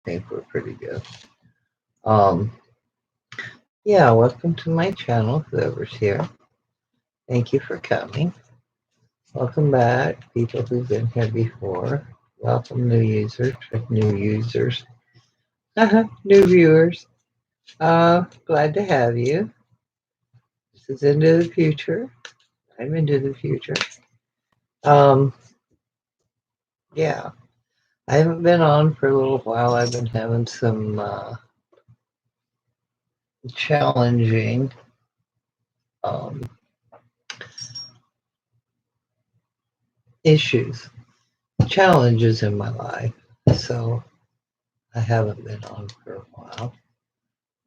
think we're pretty good. Um, yeah, welcome to my channel, whoever's here. Thank you for coming. Welcome back, people who've been here before. Welcome, new users, new viewers. Glad to have you. This is Into the Future. I'm Into the Future. Um, yeah, I haven't been on for a little while. I've been having some challenging um, issues, challenges in my life. So I haven't been on for a while.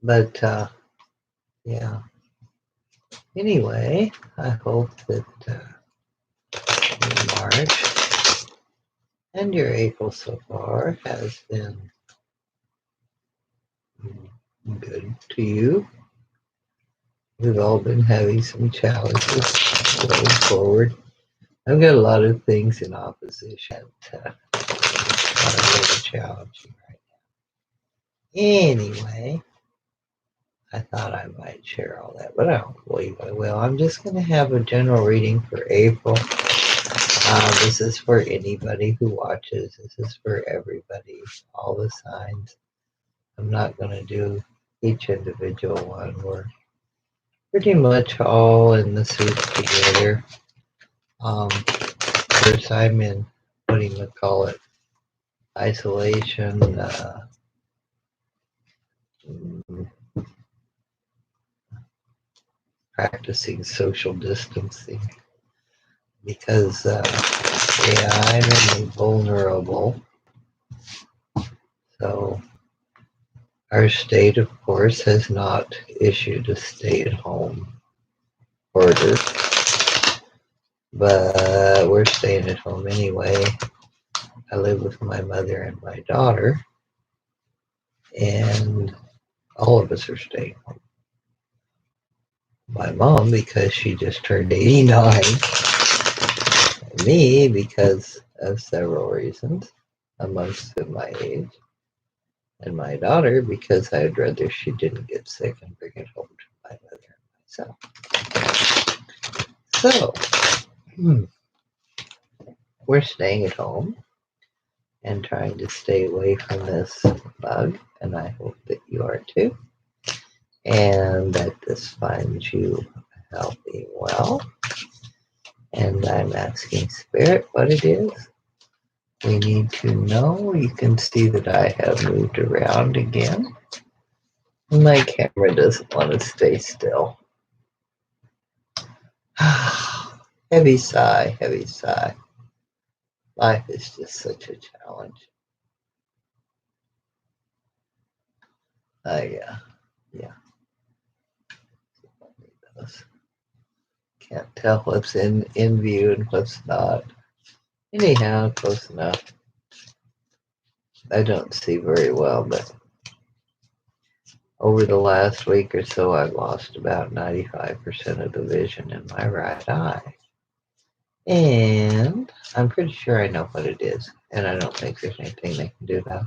But yeah, anyway, I hope that your March and your April so far has been good to you. We've all been having some challenges going forward. I've got a lot of things in opposition that are really challenging right now. Anyway, I thought I might share all that, but I don't believe I will. I'm just going to have a general reading for April. This is for anybody who watches. This is for everybody, all the signs. I'm not going to do each individual one. We're pretty much all in the soup together. Of course, I'm in, what do you call it, isolation, practicing social distancing because, yeah, I'm vulnerable. So our state, of course, has not issued a stay-at-home order, but we're staying at home anyway. I live with my mother and my daughter, and all of us are staying home. My mom, because she just turned 89, me, because of several reasons, amongst them my age, and my daughter, because I'd rather she didn't get sick and bring it home to my mother and myself. So, we're staying at home and trying to stay away from this bug, and I hope that you are too, and that this finds you healthy and well. And I'm asking Spirit what it is we need to know. You can see that I have moved around again. My camera doesn't want to stay still. Heavy sigh, heavy sigh. Life is just such a challenge. Yeah. Can't tell what's in view and what's not. Anyhow, close enough. I don't see very well, but over the last week or so, I've lost about 95% of the vision in my right eye. And I'm pretty sure I know what it is, and I don't think there's anything they can do about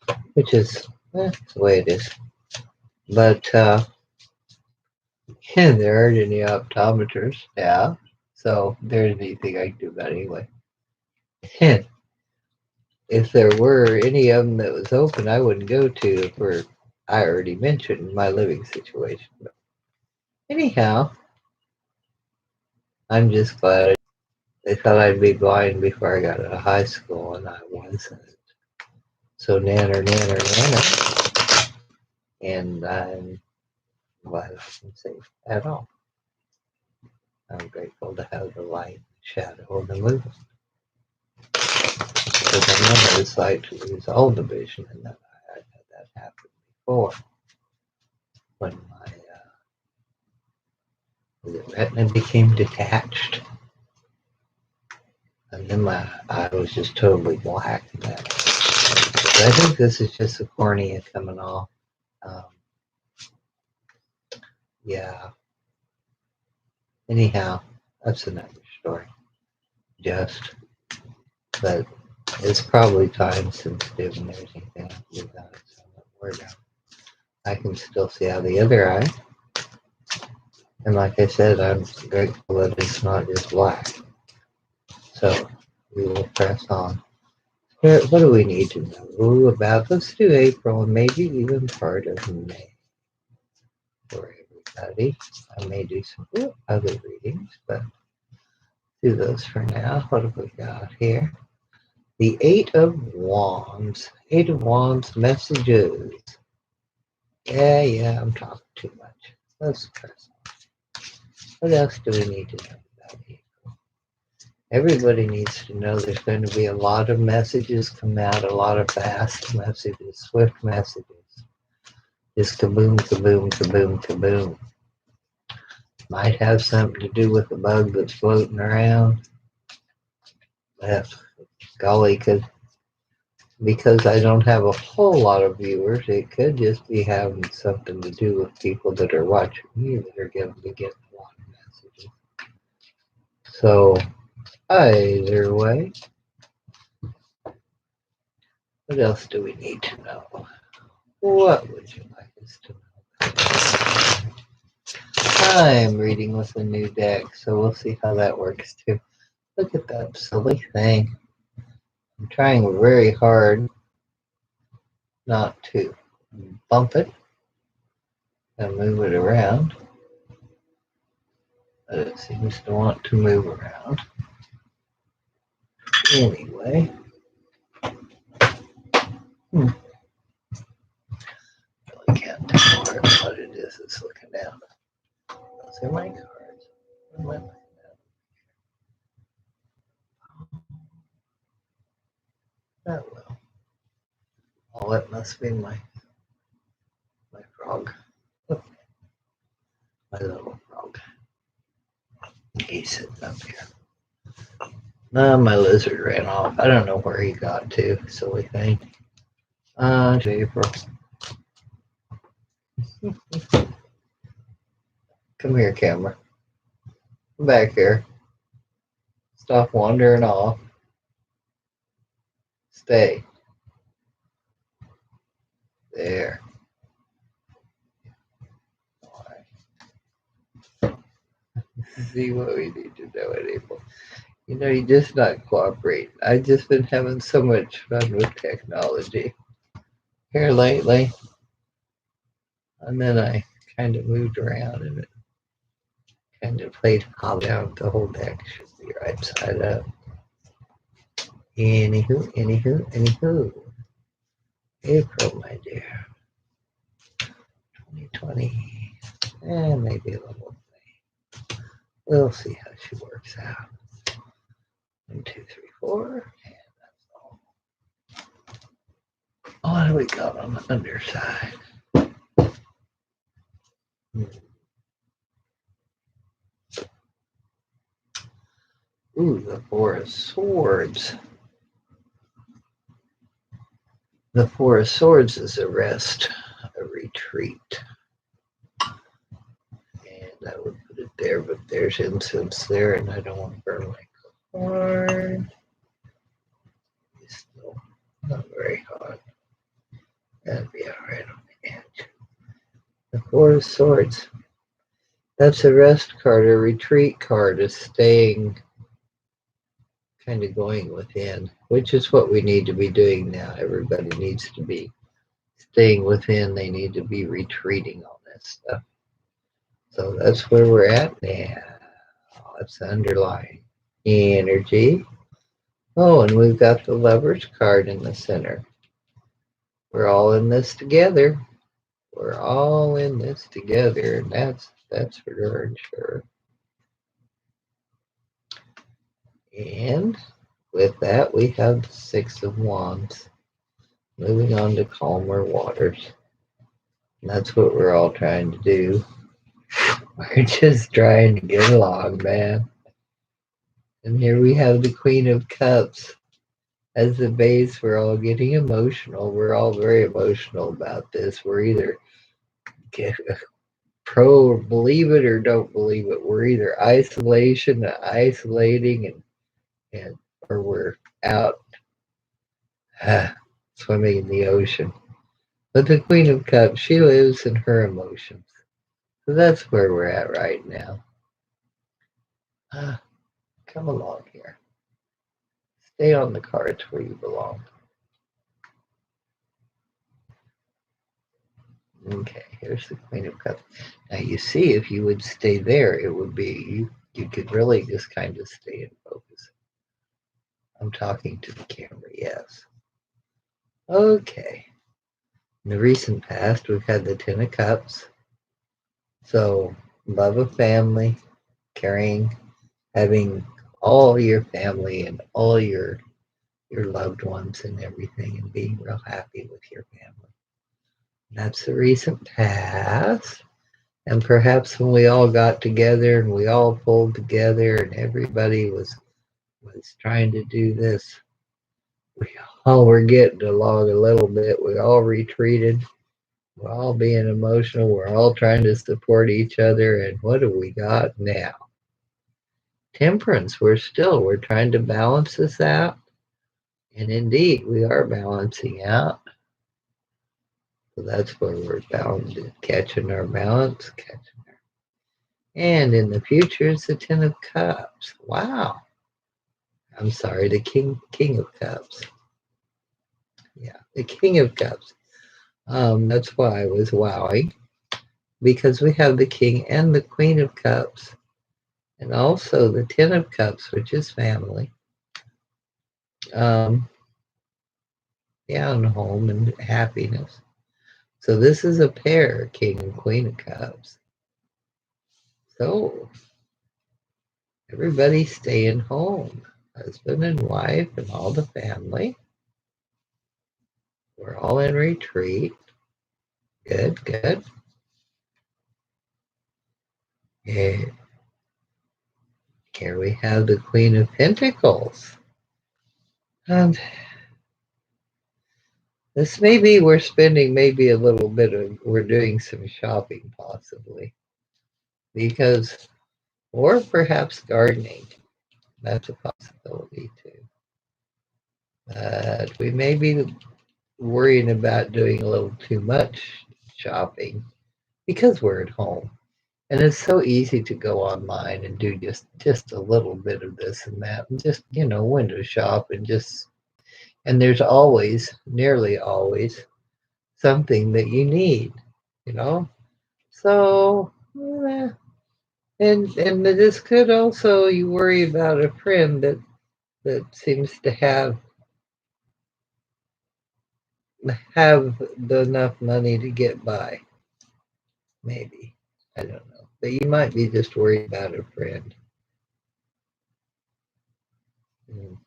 it, which is it's the way it is. But there aren't any optometers, yeah. So there's anything I can do about it anyway. If there were any of them that was open, I wouldn't go to. I already mentioned my living situation. But anyhow, I'm just glad they thought I'd be blind before I got out of high school, and I wasn't. So nanner, and I'm glad I'm safe at all. I'm grateful to have the light, shadow, and the movement. Because I know what it's like to lose all the vision, and that I've had that happen before when my retina became detached, and then my eye was just totally black. But I think this is just the cornea coming off. Um, yeah. Anyhow, that's another story. But It's probably time sensitive and there's anything I can do about it, so I'm not worried about it. I can still see out the other eye. And like I said, I'm grateful that it's not just black. So we will press on. What do we need to know about? Let's do April and maybe even part of May for everybody. I may do some other readings, but do those for now. What have we got here? The Eight of Wands. Eight of Wands messages. Yeah, I'm talking too much. Let's press on. What else do we need to know about April? Everybody needs to know there's going to be a lot of messages come out, a lot of fast messages, swift messages. Just kaboom, kaboom, kaboom, kaboom. Might have something to do with the bug that's floating around. But golly, because I don't have a whole lot of viewers, it could just be having something to do with people that are watching me that are going to get a lot of messages. So, either way, what else do we need to know? What would you like us to know? I'm reading with a new deck, so we'll see how that works too. Look at that silly thing. I'm trying very hard not to bump it and move it around, but it seems to want to move around. Anyway, really can't tell what it is that's looking down. Those are my cards. What am I looking at? Oh well. Oh, that must be my frog. My little frog. He's sitting up here. My lizard ran off. I don't know where he got to. Silly thing. April. Come here, camera. Come back here. Stop wandering off. Stay. There. All right. See what we need to know at April. You know, you're just not cooperating. I've just been having so much fun with technology here lately. And then I kind of moved around and it kind of played hop down. The whole deck should be right side up. Anywho. April, my dear. 2020. And maybe a little thing. We'll see how she works out. 1, 2, 3, 4. And that's all. What do we got on the underside? Ooh, the Four of Swords. The Four of Swords is a rest, a retreat. And I would put it there, but there's incense there, and I don't want to burn my card. It's still not very hot. That'd be all right on the edge. The Four of Swords. That's a rest card, a retreat card, a staying, kind of going within, which is what we need to be doing now. Everybody needs to be staying within. They need to be retreating on this stuff. So that's where we're at now. That's the underlying energy. Oh, and we've got the Lovers card in the center. We're all in this together. We're all in this together, and that's for darn sure. And with that, we have the Six of Wands. Moving on to calmer waters. And that's what we're all trying to do. We're just trying to get along, man. And here we have the Queen of Cups as the base. We're all getting emotional. We're all very emotional about this. We're either pro or believe it or don't believe it. We're either isolating and or we're out swimming in the ocean. But the Queen of Cups, she lives in her emotions. So that's where we're at right now. Ah, come along here. Stay on the cards where you belong. Okay, here's the Queen of Cups. Now you see, if you would stay there, it would be, you could really just kind of stay in focus. I'm talking to the camera, yes. Okay. In the recent past, we've had the Ten of Cups. So, love of family, caring, having all your family and all your loved ones and everything, and being real happy with your family. That's the recent past. And perhaps when we all got together and we all pulled together and everybody was trying to do this, we all were getting along a little bit. We all retreated. We're all being emotional. We're all trying to support each other. And what do we got now? Temperance. We're trying to balance this out. And indeed, we are balancing out. So that's where we're bound, catching our balance, and in the future, it's the Ten of Cups. Wow. I'm sorry, the King of Cups. Yeah, the King of Cups. That's why I was wowing, because we have the King and the Queen of Cups, and also the Ten of Cups, which is family. Um, yeah, and home and happiness. So this is a pair, King and Queen of Cups. So everybody staying home, husband and wife and all the family. We're all in retreat. Good, good. Yeah. Here we have the Queen of Pentacles. And this maybe we're spending maybe a little bit of, we're doing some shopping possibly. Because, or perhaps gardening. That's a possibility too. But we may be worrying about doing a little too much shopping because we're at home. And it's so easy to go online and do just a little bit of this and that, and just, window shop and there's always, nearly always, something that you need, you know. So, and this could also, you worry about a friend that seems to have enough money to get by. Maybe, I don't know, but you might be just worried about a friend. Mm.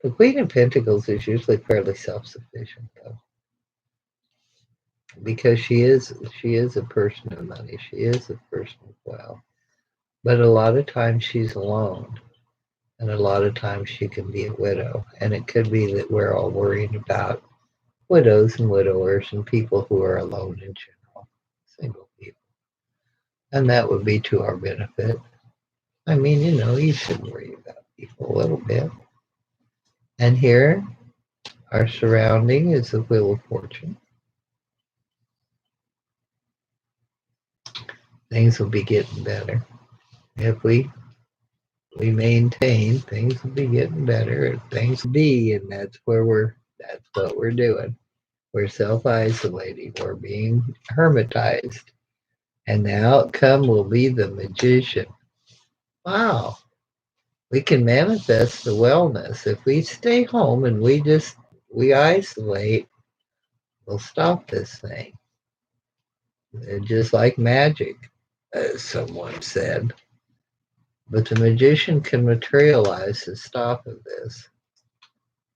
The Queen of Pentacles is usually fairly self-sufficient, though, because she is a person of money. She is a person of wealth, but a lot of times she's alone, and a lot of times she can be a widow. And it could be that we're all worrying about widows and widowers and people who are alone in general, single people, and that would be to our benefit. I mean, you should worry about people a little bit. And here, our surrounding is the Wheel of Fortune. Things will be getting better. If we maintain, things will be getting better. Things will be, and that's what we're doing. We're self-isolating. We're being hermitized. And the outcome will be the magician. Wow. We can manifest the wellness. If we stay home and we isolate, we'll stop this thing. Just like magic, as someone said. But the magician can materialize the stop of this.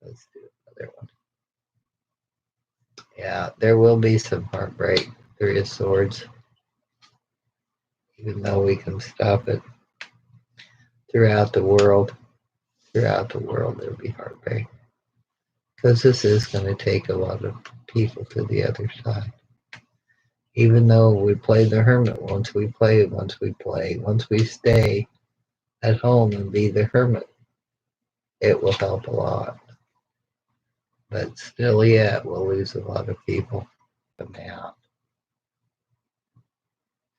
Let's do another one. Yeah, there will be some heartbreak. Three of Swords. Even though we can stop it throughout the world. Throughout the world, there'll be heartbreak. Because this is going to take a lot of people to the other side. Even though we play the hermit, once we stay at home and be the hermit, it will help a lot. But still yet, we'll lose a lot of people coming out.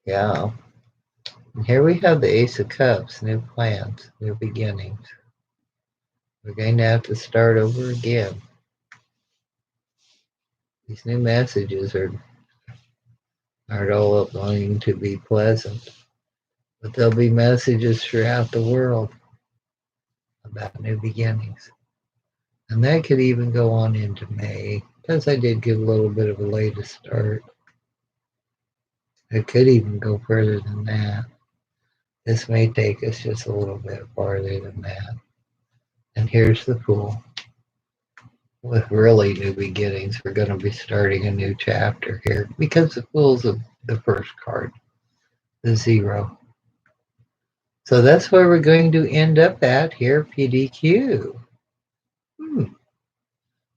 Yeah. And here we have the Ace of Cups, new plans, new beginnings. We're going to have to start over again. These new messages aren't all going to be pleasant, but there'll be messages throughout the world about new beginnings. And that could even go on into May, because I did give a little bit of a later start. It could even go further than that. This may take us just a little bit farther than that. And here's the Fool. With really new beginnings, we're going to be starting a new chapter here because the Fool's the first card, the Zero. So that's where we're going to end up at here, PDQ.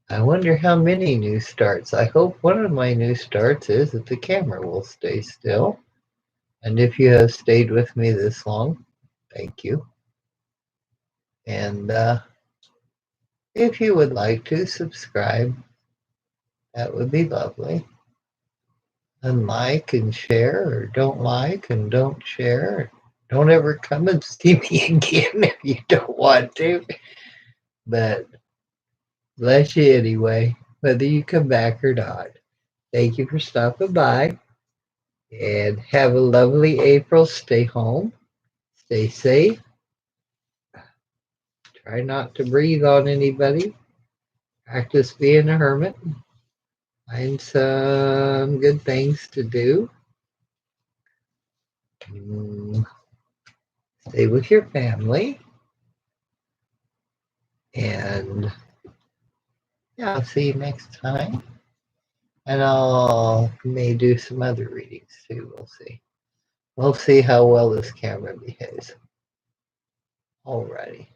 I wonder how many new starts. I hope one of my new starts is that the camera will stay still. And if you have stayed with me this long, thank you. And if you would like to subscribe, that would be lovely. And like and share, or don't like and don't share. Don't ever come and see me again if you don't want to. But bless you anyway, whether you come back or not. Thank you for stopping by. And have a lovely April. Stay home. Stay safe. Try not to breathe on anybody. Practice being a hermit. Find some good things to do. Stay with your family. And yeah, I'll see you next time. And I'll may do some other readings too. We'll see. We'll see how well this camera behaves. Alrighty.